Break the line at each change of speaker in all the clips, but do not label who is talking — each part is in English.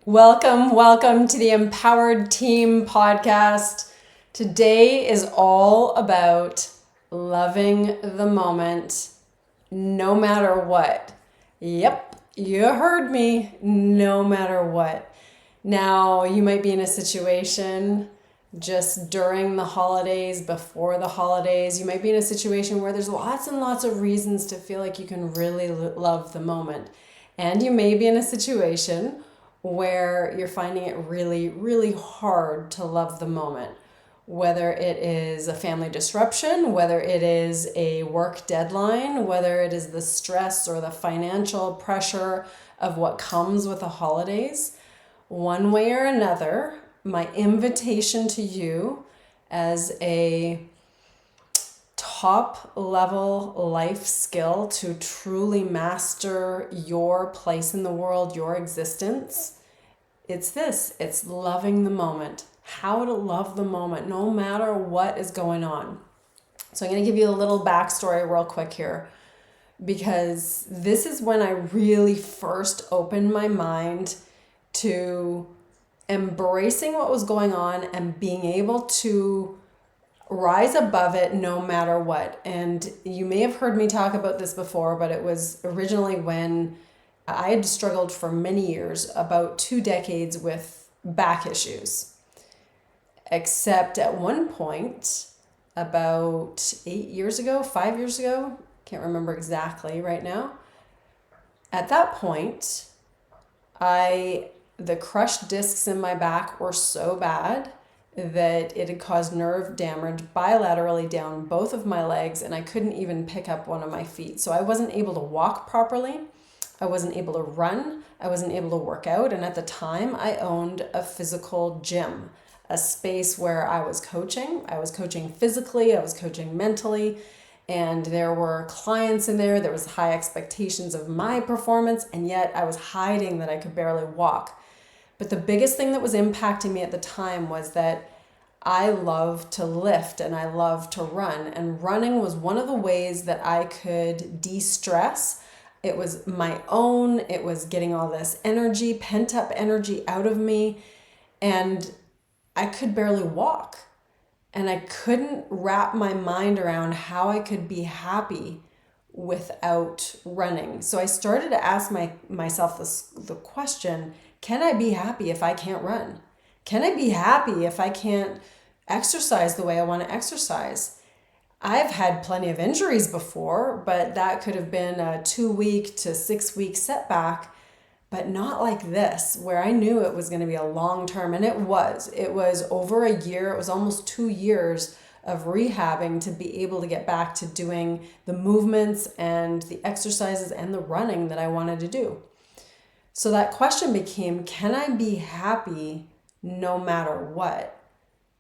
Welcome to the Empowered Team podcast. Today is all about loving the moment no matter what. Yep, you heard me, no matter what. Now, you might be in a situation just during the holidays, before the holidays. You might be in a situation where there's lots and lots of reasons to feel like you can really love the moment. And you may be in a situation where you're finding it really, really hard to love the moment. Whether it is a family disruption, whether it is a work deadline, whether it is the stress or the financial pressure of what comes with the holidays, one way or another, my invitation to you as a top level life skill to truly master your place in the world, your existence, it's loving the moment. How to love the moment no matter what is going on. So I'm going to give you a little backstory real quick here, because this is when I really first opened my mind to embracing what was going on and being able to rise above it no matter what. And you may have heard me talk about this before, but it was originally when I had struggled for many years, about 2 decades, with back issues. Except at one point, about 8 years ago, 5 years ago, can't remember exactly right now. At that point, the crushed discs in my back were so bad that it had caused nerve damage bilaterally down both of my legs, and I couldn't even pick up one of my feet. So I wasn't able to walk properly. I wasn't able to run. I wasn't able to work out. And at the time, I owned a physical gym, a space where I was coaching. I was coaching physically, I was coaching mentally, and there were clients in there. There was high expectations of my performance, and yet I was hiding that I could barely walk. But the biggest thing that was impacting me at the time was that I love to lift and I love to run. And running was one of the ways that I could de-stress. It was my own. It was getting all this energy, pent up energy out of me. And I could barely walk. And I couldn't wrap my mind around how I could be without running. So I started to ask myself the question, can I be happy if I can't run? Can I be happy if I can't exercise the way I want to exercise? I've had plenty of injuries before, but that could have been a 2-week to 6-week setback, but not like this, where I knew it was going to be a long term. And it was over a year. It was almost 2 years of rehabbing to be able to get back to doing the movements and the exercises and the running that I wanted to do. So that question became, can I be happy no matter what?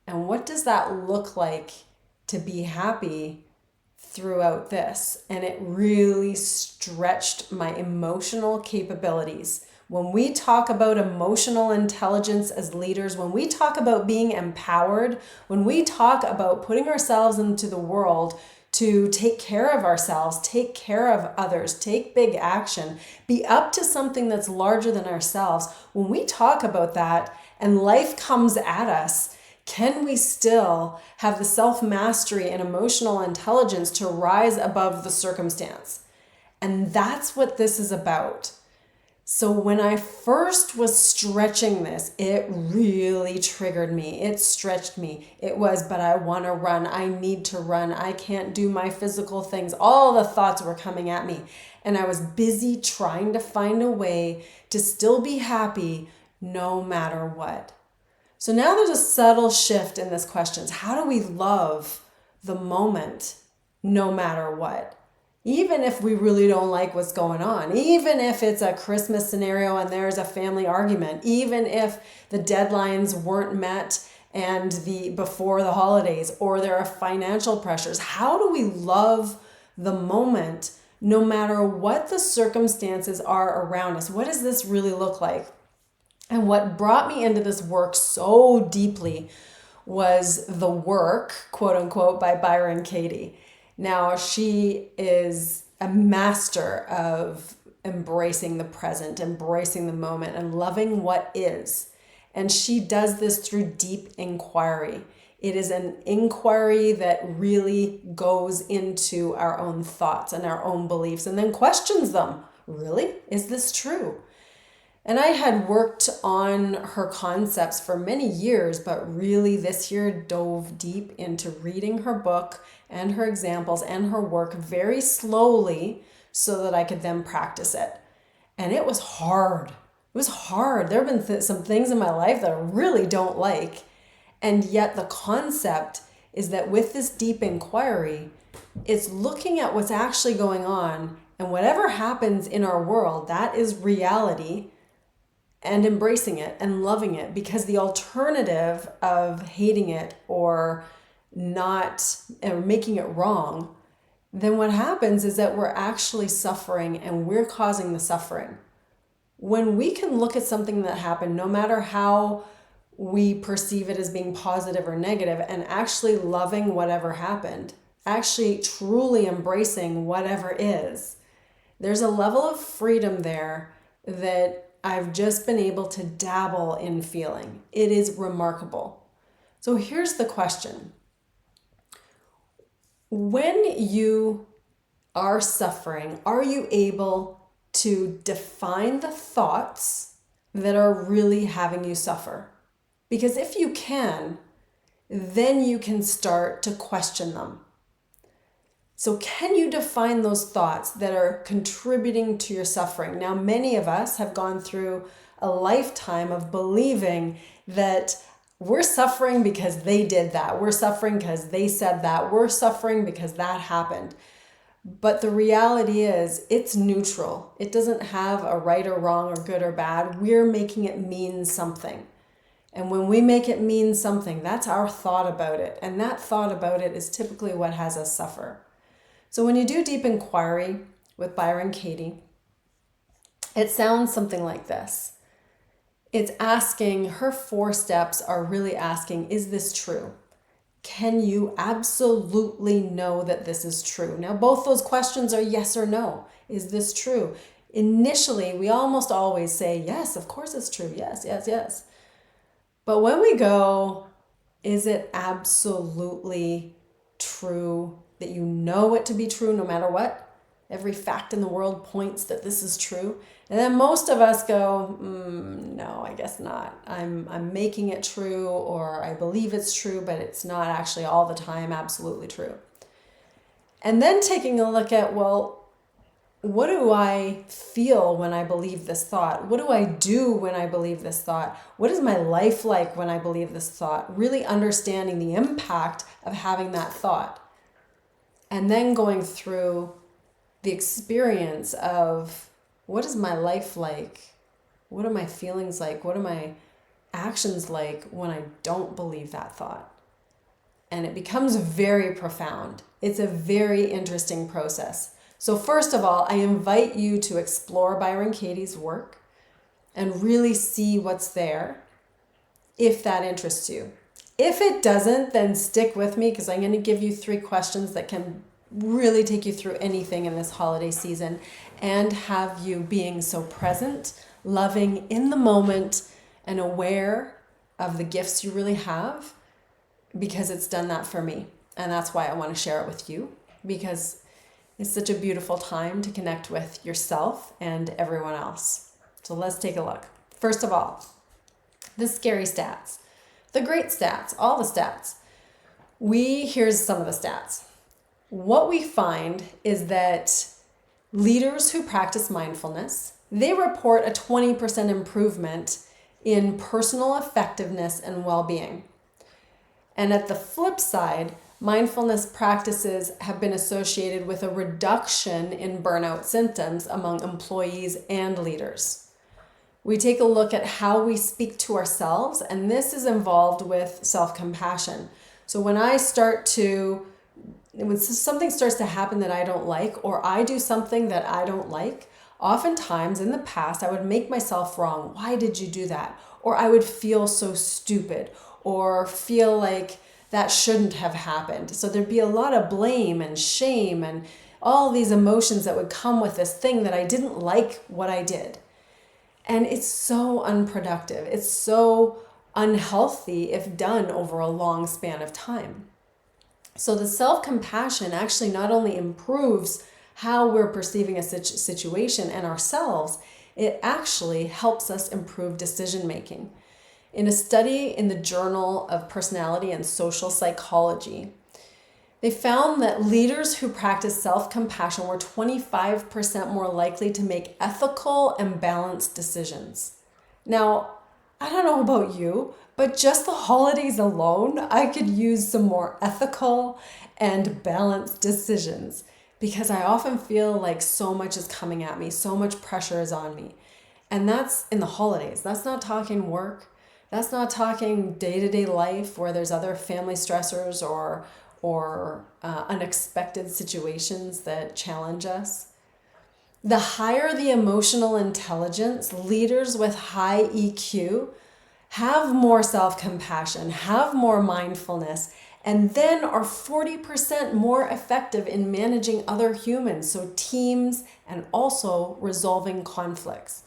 And what does that look like to be happy throughout this? And it really stretched my emotional capabilities. When we talk about emotional intelligence as leaders, when we talk about being empowered, when we talk about putting ourselves into the world to take care of ourselves, take care of others, take big action, be up to something that's larger than ourselves. When we talk about that and life comes at us, can we still have the self-mastery and emotional intelligence to rise above the circumstance? And that's what this is about. So when I first was stretching this, it really triggered me. It stretched me. It was, but I want to run. I need to run. I can't do my physical things. All the thoughts were coming at me. And I was busy trying to find a way to still be happy no matter what. So now there's a subtle shift in this question. How do we love the moment no matter what? Even if we really don't like what's going on, even if it's a Christmas scenario and there's a family argument, even if the deadlines weren't met and before the holidays, or there are financial pressures, how do we love the moment no matter what the circumstances are around us? What does this really look like? And what brought me into this work so deeply was the work, quote unquote, by Byron Katie. Now, she is a master of embracing the present, embracing the moment, and loving what is. And she does this through deep inquiry. It is an inquiry that really goes into our own thoughts and our own beliefs and then questions them. Really? Is this true? And I had worked on her concepts for many years, but really this year dove deep into reading her book and her examples and her work very slowly so that I could then practice it. And it was hard. It was hard. There have been some things in my life that I really don't like. And yet the concept is that with this deep inquiry, it's looking at what's actually going on, and whatever happens in our world, that is reality, and embracing it and loving it, because the alternative of hating it or not or making it wrong, then what happens is that we're actually suffering and we're causing the suffering. When we can look at something that happened, no matter how we perceive it as being positive or negative, and actually loving whatever happened, actually truly embracing whatever is, there's a level of freedom there that I've just been able to dabble in feeling. It is remarkable. So here's the question. When you are suffering, are you able to define the thoughts that are really having you suffer? Because if you can, then you can start to question them. So can you define those thoughts that are contributing to your suffering? Now, many of us have gone through a lifetime of believing that we're suffering because they did that. We're suffering because they said that. We're suffering because that happened. But the reality is it's neutral. It doesn't have a right or wrong or good or bad. We're making it mean something. And when we make it mean something, that's our thought about it. And that thought about it is typically what has us suffer. So when you do deep inquiry with Byron Katie, it sounds something like this. It's asking, her 4 steps are really asking, is this true? Can you absolutely know that this is true? Now, both those questions are yes or no. Is this true? Initially, we almost always say, yes, of course it's true. Yes, yes, yes. But when we go, is it absolutely true that you know it to be true no matter what? Every fact in the world points that this is true. And then most of us go, no, I guess not. I'm making it true, or I believe it's true, but it's not actually all the time absolutely true. And then taking a look at, well, what do I feel when I believe this thought? What do I do when I believe this thought? What is my life like when I believe this thought? Really understanding the impact of having that thought. And then going through the experience of, what is my life like? What are my feelings like? What are my actions like when I don't believe that thought? And it becomes very profound. It's a very interesting process. So first of all, I invite you to explore Byron Katie's work and really see what's there, if that interests you. If it doesn't, then stick with me, because I'm going to give you 3 questions that can really take you through anything in this holiday season and have you being so present, loving in the moment, and aware of the gifts you really have, because it's done that for me. And that's why I want to share it with you, because it's such a beautiful time to connect with yourself and everyone else. So let's take a look. First of all, the scary stats, the great stats, all the stats. Here's some of the stats. What we find is that leaders who practice mindfulness, they report a 20% improvement in personal effectiveness and well-being. And at the flip side, mindfulness practices have been associated with a reduction in burnout symptoms among employees and leaders. We take a look at how we speak to ourselves, and this is involved with self-compassion. So when something starts to happen that I don't like, or I do something that I don't like, oftentimes in the past, I would make myself wrong. Why did you do that? Or I would feel so stupid, or feel like that shouldn't have happened. So there'd be a lot of blame and shame and all these emotions that would come with this thing that I didn't like what I did. And it's so unproductive. It's so unhealthy if done over a long span of time. So the self-compassion actually not only improves how we're perceiving a situation and ourselves, it actually helps us improve decision making. In a study in the Journal of Personality and Social Psychology, they found that leaders who practice self-compassion were 25% more likely to make ethical and balanced decisions. Now, I don't know about you, but just the holidays alone, I could use some more ethical and balanced decisions because I often feel like so much is coming at me, so much pressure is on me. And that's in the holidays. That's not talking work. That's not talking day-to-day life where there's other family stressors or unexpected situations that challenge us. The higher the emotional intelligence, leaders with high EQ have more self-compassion, have more mindfulness, and then are 40% more effective in managing other humans, so teams, and also resolving conflicts.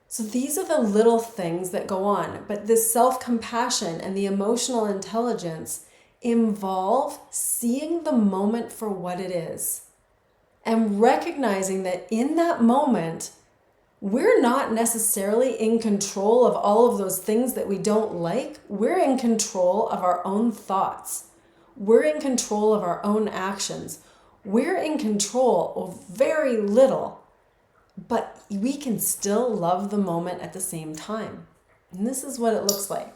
So these are the little things that go on, but this self-compassion and the emotional intelligence involve seeing the moment for what it is and recognizing that in that moment, we're not necessarily in control of all of those things that we don't like. We're in control of our own thoughts. We're in control of our own actions. We're in control of very little, but we can still love the moment at the same time. And this is what it looks like.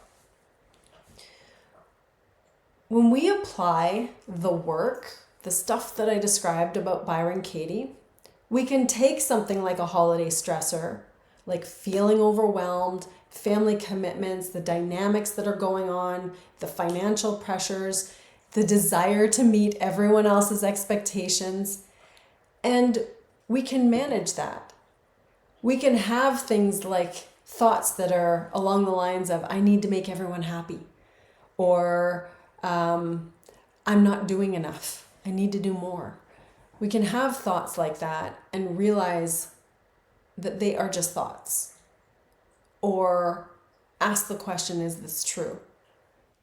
When we apply the work, the stuff that I described about Byron Katie, we can take something like a holiday stressor, like feeling overwhelmed, family commitments, the dynamics that are going on, the financial pressures, the desire to meet everyone else's expectations, and we can manage that. We can have things like thoughts that are along the lines of, I need to make everyone happy, or I'm not doing enough, I need to do more. We can have thoughts like that and realize that they are just thoughts. Or ask the question, is this true?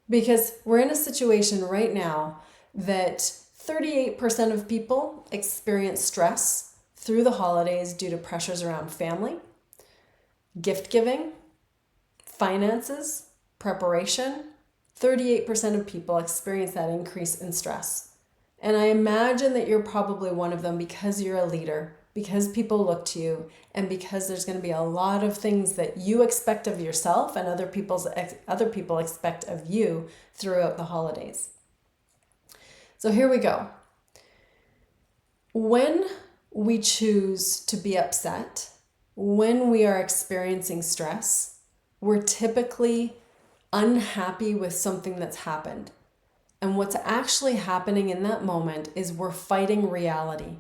Because we're in a situation right now that 38% of people experience stress through the holidays due to pressures around family, gift giving, finances, preparation. 38% of people experience that increase in stress. And I imagine that you're probably one of them because you're a leader, because people look to you, and because there's going to be a lot of things that you expect of yourself and other people expect of you throughout the holidays. So here we go. When we choose to be upset, when we are experiencing stress, we're typically unhappy with something that's happened. And what's actually happening in that moment is we're fighting reality.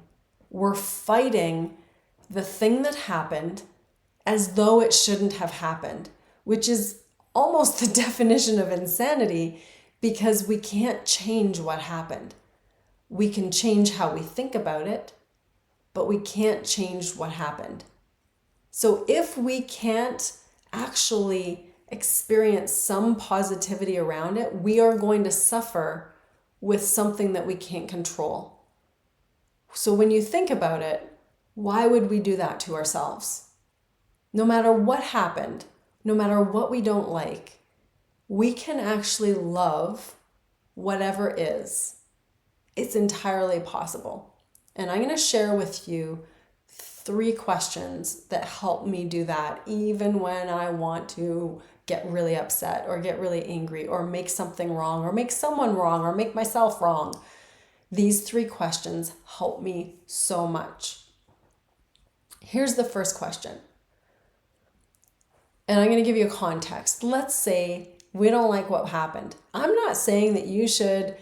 We're fighting the thing that happened as though it shouldn't have happened, which is almost the definition of insanity because we can't change what happened. We can change how we think about it, but we can't change what happened. So if we can't actually experience some positivity around it, we are going to suffer with something that we can't control. So when you think about it, why would we do that to ourselves? No matter what happened, no matter what we don't like, we can actually love whatever is. It's entirely possible. And I'm going to share with you 3 questions that help me do that, even when I want to get really upset or get really angry or make something wrong or make someone wrong or make myself wrong. These 3 questions help me so much. Here's the first question. And I'm going to give you a context. Let's say we don't like what happened. I'm not saying that you should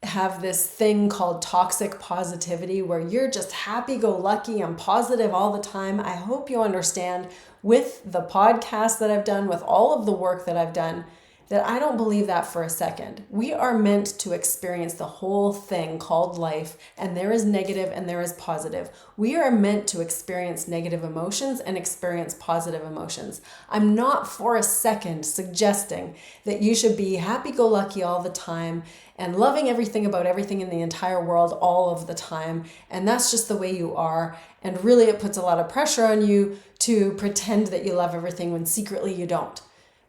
have this thing called toxic positivity where you're just happy-go-lucky and positive all the time. I hope you understand with the podcast that I've done, with all of the work that I've done, that I don't believe that for a second. We are meant to experience the whole thing called life, and there is negative and there is positive. We are meant to experience negative emotions and experience positive emotions. I'm not for a second suggesting that you should be happy-go-lucky all the time and loving everything about everything in the entire world all of the time, and that's just the way you are, and really it puts a lot of pressure on you to pretend that you love everything when secretly you don't.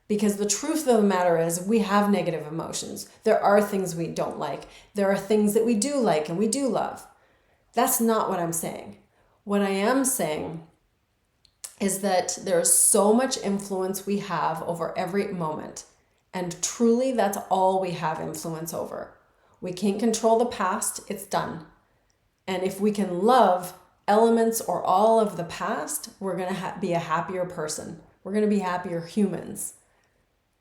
Because the truth of the matter is we have negative emotions. There are things we don't like. There are things that we do like and we do love. That's not what I'm saying. What I am saying is that there's so much influence we have over every moment. And truly, that's all we have influence over. We can't control the past. It's done. And if we can love elements or all of the past, we're going to be a happier person. We're going to be happier humans.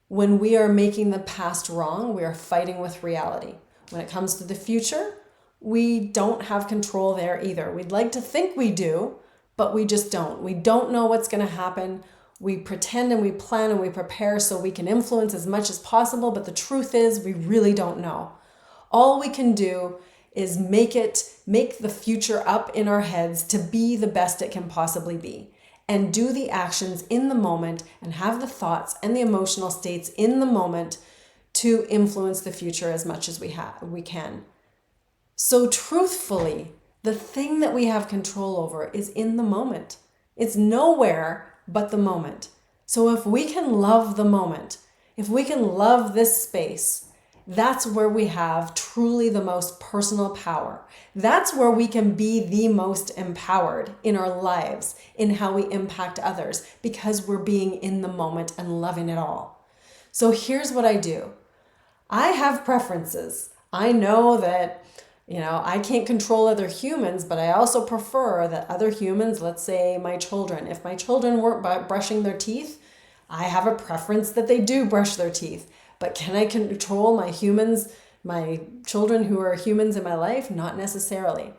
When we are making the past wrong, we are fighting with reality. When it comes to the future, we don't have control there either. We'd like to think we do, but we just don't. We don't know what's going to happen. We pretend and we plan and we prepare so we can influence as much as possible, but the truth is we really don't know. All we can do is make the future up in our heads to be the best it can possibly be. And do the actions in the moment and have the thoughts and the emotional states in the moment to influence the future as much as we can. So truthfully, the thing that we have control over is in the moment. It's nowhere but the moment. So if we can love the moment, if we can love this space, that's where we have truly the most personal power. That's where we can be the most empowered in our lives, in how we impact others, because we're being in the moment and loving it all. So here's what I do. I have preferences. I know that, I can't control other humans, but I also prefer that other humans, let's say my children, if my children weren't brushing their teeth, I have a preference that they do brush their teeth. But can I control my children who are humans in my life? Not necessarily.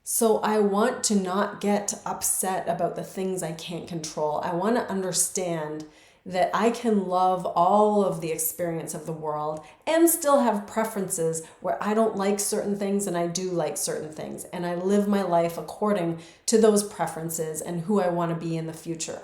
So I want to not get upset about the things I can't control. I want to understand that I can love all of the experience of the world and still have preferences where I don't like certain things and I do like certain things. And I live my life according to those preferences and who I want to be in the future.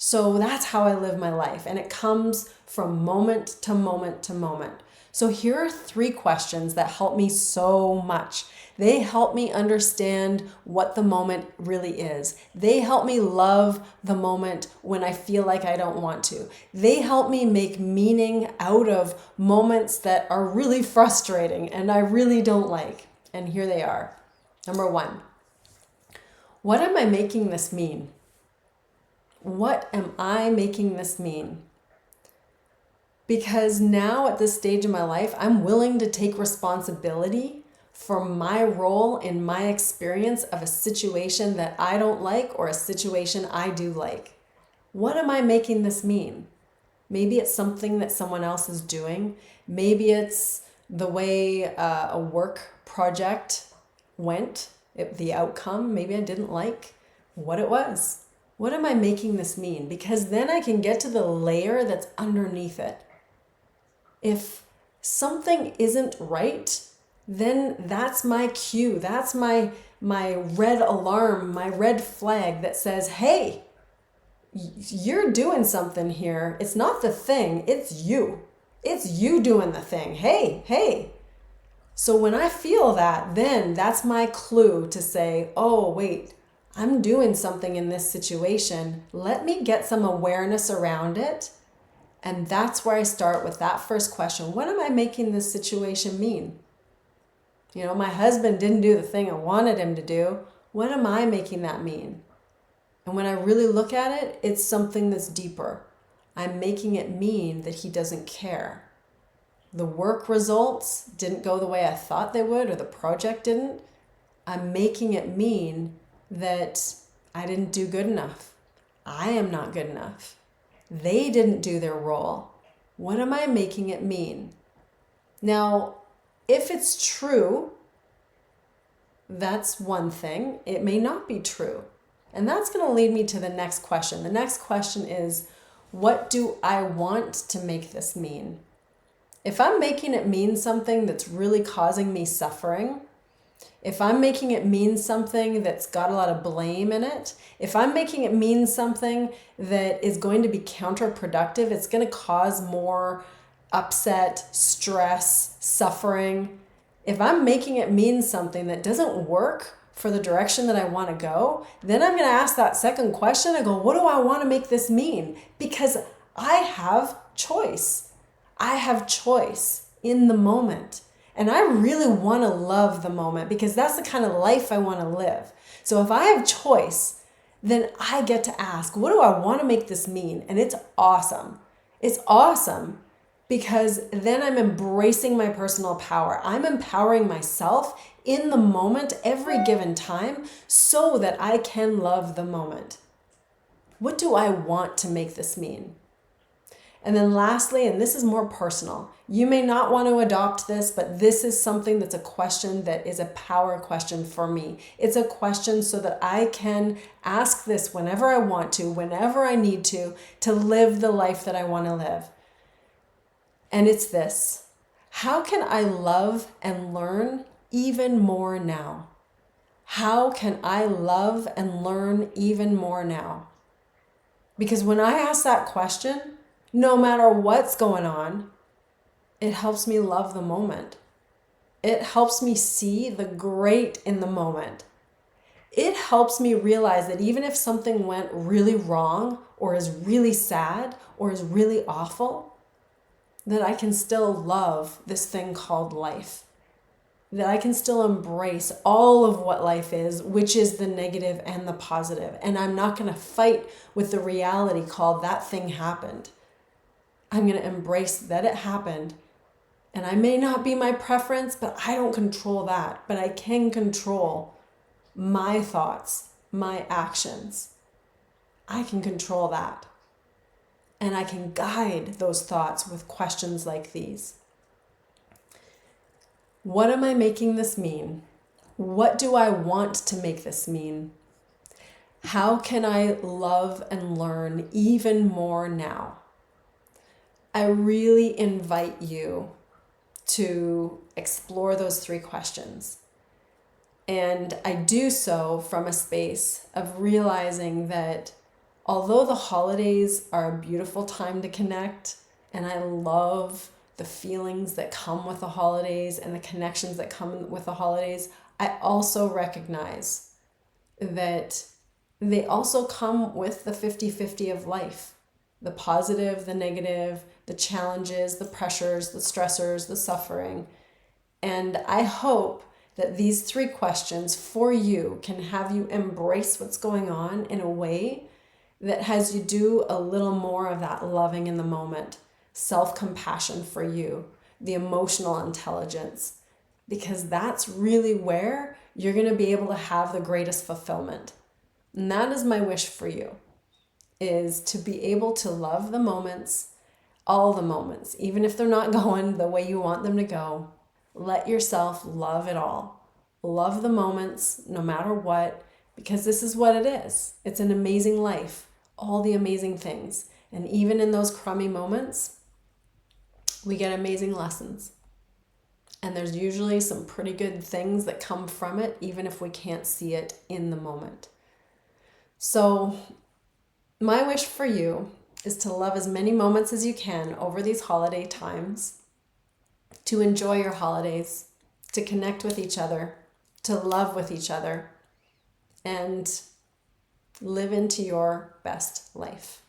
So that's how I live my life, and it comes from moment to moment to moment. So here are 3 questions that help me so much. They help me understand what the moment really is. They help me love the moment when I feel like I don't want to. They help me make meaning out of moments that are really frustrating and I really don't like. And here they are. Number 1, what am I making this mean? What am I making this mean? Because now at this stage in my life, I'm willing to take responsibility for my role in my experience of a situation that I don't like or a situation I do like. What am I making this mean? Maybe it's something that someone else is doing. Maybe it's the way a work project went, the outcome. Maybe I didn't like what it was. What am I making this mean? Because then I can get to the layer that's underneath it. If something isn't right, then that's my cue. That's my red alarm, my red flag that says, hey, you're doing something here. It's not the thing, it's you. It's you doing the thing. Hey. So when I feel that, then that's my clue to say, oh, wait, I'm doing something in this situation. Let me get some awareness around it. And that's where I start with that first question. What am I making this situation mean? My husband didn't do the thing I wanted him to do. What am I making that mean? And when I really look at it, it's something that's deeper. I'm making it mean that he doesn't care. The work results didn't go the way I thought they would, or the project didn't. I'm making it mean that I didn't do good enough. I am not good enough. They didn't do their role. What am I making it mean? Now, if it's true, that's one thing. It may not be true. And that's going to lead me to the next question. The next question is, What do I want to make this mean? If I'm making it mean something that's really causing me suffering, if I'm making it mean something that's got a lot of blame in it, if I'm making it mean something that is going to be counterproductive, it's going to cause more upset, stress, suffering. If I'm making it mean something that doesn't work for the direction that I want to go, then I'm going to ask that second question. I go, what do I want to make this mean? Because I have choice. I have choice in the moment. And I really want to love the moment because that's the kind of life I want to live. So if I have choice, then I get to ask, what do I want to make this mean? And it's awesome. It's awesome because then I'm embracing my personal power. I'm empowering myself in the moment every given time so that I can love the moment. What do I want to make this mean? And then lastly, and this is more personal, you may not want to adopt this, but this is something that's a question that is a power question for me. It's a question so that I can ask this whenever I want to, whenever I need to live the life that I want to live. And it's this: how can I love and learn even more now? How can I love and learn even more now? Because when I ask that question, no matter what's going on, it helps me love the moment. It helps me see the great in the moment. It helps me realize that even if something went really wrong or is really sad or is really awful, that I can still love this thing called life. That I can still embrace all of what life is, which is the negative and the positive. And I'm not going to fight with the reality called that thing happened. I'm going to embrace that it happened. And I may not be my preference, but I don't control that. But I can control my thoughts, my actions. I can control that. And I can guide those thoughts with questions like these. What am I making this mean? What do I want to make this mean? How can I love and learn even more now? I really invite you to explore those three questions. And I do so from a space of realizing that although the holidays are a beautiful time to connect, and I love the feelings that come with the holidays and the connections that come with the holidays, I also recognize that they also come with the 50-50 of life. The positive, the negative, the challenges, the pressures, the stressors, the suffering. And I hope that these three questions for you can have you embrace what's going on in a way that has you do a little more of that loving in the moment, self-compassion for you, the emotional intelligence, because that's really where you're going to be able to have the greatest fulfillment. And that is my wish for you, is to be able to love the moments, all the moments, even if they're not going the way you want them to go. Let yourself love it all. Love the moments, no matter what, because this is what it is. It's an amazing life, all the amazing things. And even in those crummy moments, we get amazing lessons. And there's usually some pretty good things that come from it, even if we can't see it in the moment. So my wish for you is to love as many moments as you can over these holiday times, to enjoy your holidays, to connect with each other, to love with each other, and live into your best life.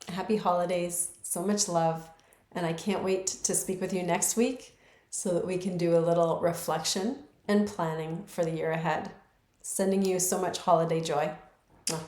Happy holidays, so much love, and I can't wait to speak with you next week so that we can do a little reflection and planning for the year ahead. Sending you so much holiday joy. Mwah.